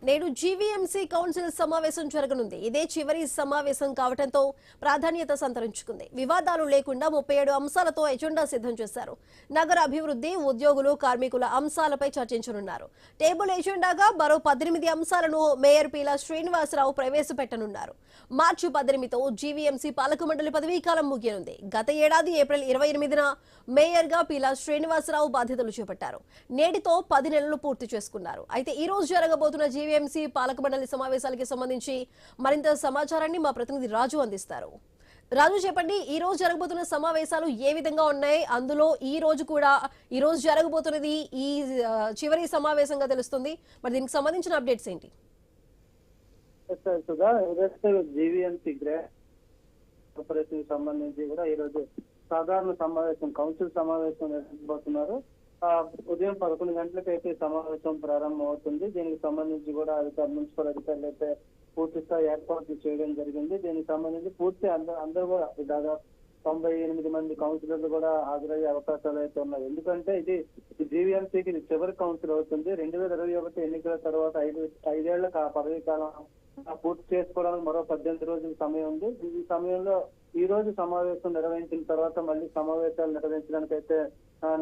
నేడు GVMC council సమావేశం జరగనుంది. ఇదే చివరి సమావేశం కావడంతో ప్రాధాన్యత సంతరించుకుంది. వివాదాలు లేకుండా 37 అంశాలతో ఎజెండా సిద్ధం చేశారు. నగర అభివృద్ధి, ఉద్యోగులు, కార్మికుల అంశాలపై చర్చించనున్నారు. టేబుల్ ఎజెండాగా మరో 18 అంశాలను మేయర్ పీలా శ్రీనివాసరావు ప్రవేశపెట్టనున్నారు. మార్చి 18తో జీవీఎంసీ పాలక మండలి పదవీకాలం ముగియనుంది. గత ఏడాది ఏప్రిల్ 28న మేయర్గా పీలా శ్రీనివాసరావు బాధ్యతలు చేపట్టారు. నేటితో 10 నెలలు పూర్తి చేసుకున్నారు. అయితే ఈ రోజు జరగబోతున్న జీవీఎంసీ పాలక మండలి సమావేశాలకు సంబంధించి మరింత సమాచారాన్ని మా ప్రతినిధి రాజు అందిస్తారు. రాజు, చెప్పండి, ఈ రోజు జరగబోతున్న సమావేశాలు ఏ విధంగా ఉన్నాయి? అందులో ఈ రోజు జరగబోతున్నది ఈ చివరి సమావేశంగా తెలుస్తుంది. మరి దీనికి సంబంధించిన అప్డేట్స్ ఏంటి? జీవీఎంసీ కార్పొరేషన్ సంబంధించి కూడా ఈ రోజు సాధారణ సమావేశం, కౌన్సిల్ సమావేశం నిర్వహించబోతున్నారు. ఉదయం 11 గంటలకు అయితే సమావేశం ప్రారంభం అవుతుంది. దీనికి సంబంధించి కూడా మున్సిపల్ అధికారులు అయితే పూర్తి స్థాయి ఏర్పాట్లు చేయడం జరిగింది. దీనికి సంబంధించి పూర్తి అందరూ కూడా దాదాపు 98 మంది కౌన్సిలర్లు కూడా హాజరయ్యే అవకాశాలు అయితే ఉన్నాయి. ఎందుకంటే ఇది జీవీఎంసీకి చివరి కౌన్సిల్ అవుతుంది. 2021 ఎన్నికల తర్వాత 5 పదవీ కాలం పూర్తి చేసుకోవడానికి మరో 18 రోజుల సమయం ఉంది. ఈ సమయంలో ఈ రోజు సమావేశం నిర్వహించిన తర్వాత మళ్ళీ సమావేశాలు నిర్వహించడానికి అయితే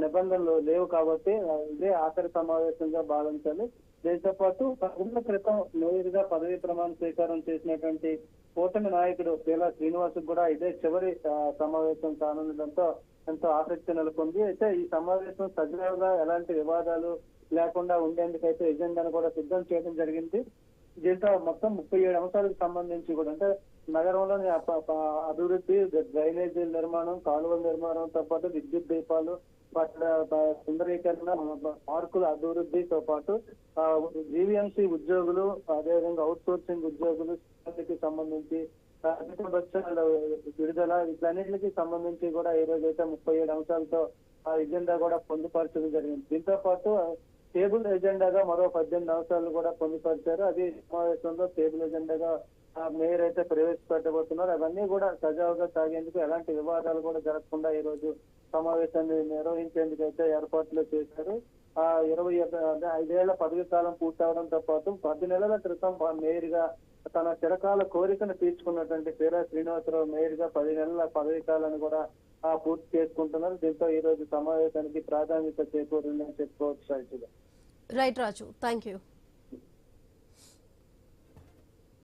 నిబంధనలు లేవు కాబట్టి ఇదే ఆఖరి సమావేశంగా భావించాలి. దీంతో పాటు 10 క్రితం మేయర్గా పదవీ ప్రమాణ స్వీకారం చేసినటువంటి కూటమి నాయకుడు పీలా శ్రీనివాస్ కూడా ఇదే చివరి సమావేశం కానుండడంతో ఎంతో ఆసక్తి నెలకొంది. అయితే ఈ సమావేశం సజావుగా ఎలాంటి వివాదాలు లేకుండా ఉండేందుకైతే ఎజెండాను కూడా సిద్ధం చేయడం జరిగింది. దీంతో మొత్తం 37 అంశాలకు సంబంధించి కూడా అంటే నగరంలోని అభివృద్ధి, డ్రైనేజీల నిర్మాణం, కాలువల నిర్మాణంతో పాటు విద్యుత్ దీపాలు, సుందరీకరణ, పార్కుల అభివృద్ధితో పాటు జీవీఎంసీ ఉద్యోగులు, అదేవిధంగా అవుట్ సోర్సింగ్ ఉద్యోగులు సంబంధించి బస్సుల విడుదల, వీటన్నిటికి సంబంధించి కూడా ఈ రోజు అయితే 37 అంశాలతో ఆ ఎజెండా కూడా పొందుపరచడం జరిగింది. దీంతో పాటు టేబుల్ ఎజెండాగా మరో 18 అంశాలు కూడా పొందుపరిచారు. అది సమావేశంలో టేబుల్ ఎజెండాగా మేయర్ అయితే ప్రవేశపెట్టబోతున్నారు. అవన్నీ కూడా సజావుగా సాగేందుకు ఎలాంటి వివాదాలు కూడా జరగకుండా ఈ రోజు సమావేశాన్ని నిర్వహించేందుకు అయితే ఏర్పాట్లు చేశారు. 25 ఏళ్ల పదవి కాలం పూర్తవడంతో పాటు 10 నెలల క్రితం మేయర్ గా తన చిరకాల కోరికను తీర్చుకున్నటువంటి పీలా శ్రీనివాసరావు మేయర్ గా 10 నెలల పదవి కాలాన్ని కూడా పూర్తి చేసుకుంటున్నారు. దీంతో ఈ రోజు సమావేశానికి ప్రాధాన్యత చేకూరిందని చెప్పుకోవచ్చు. Right Raju, thank you.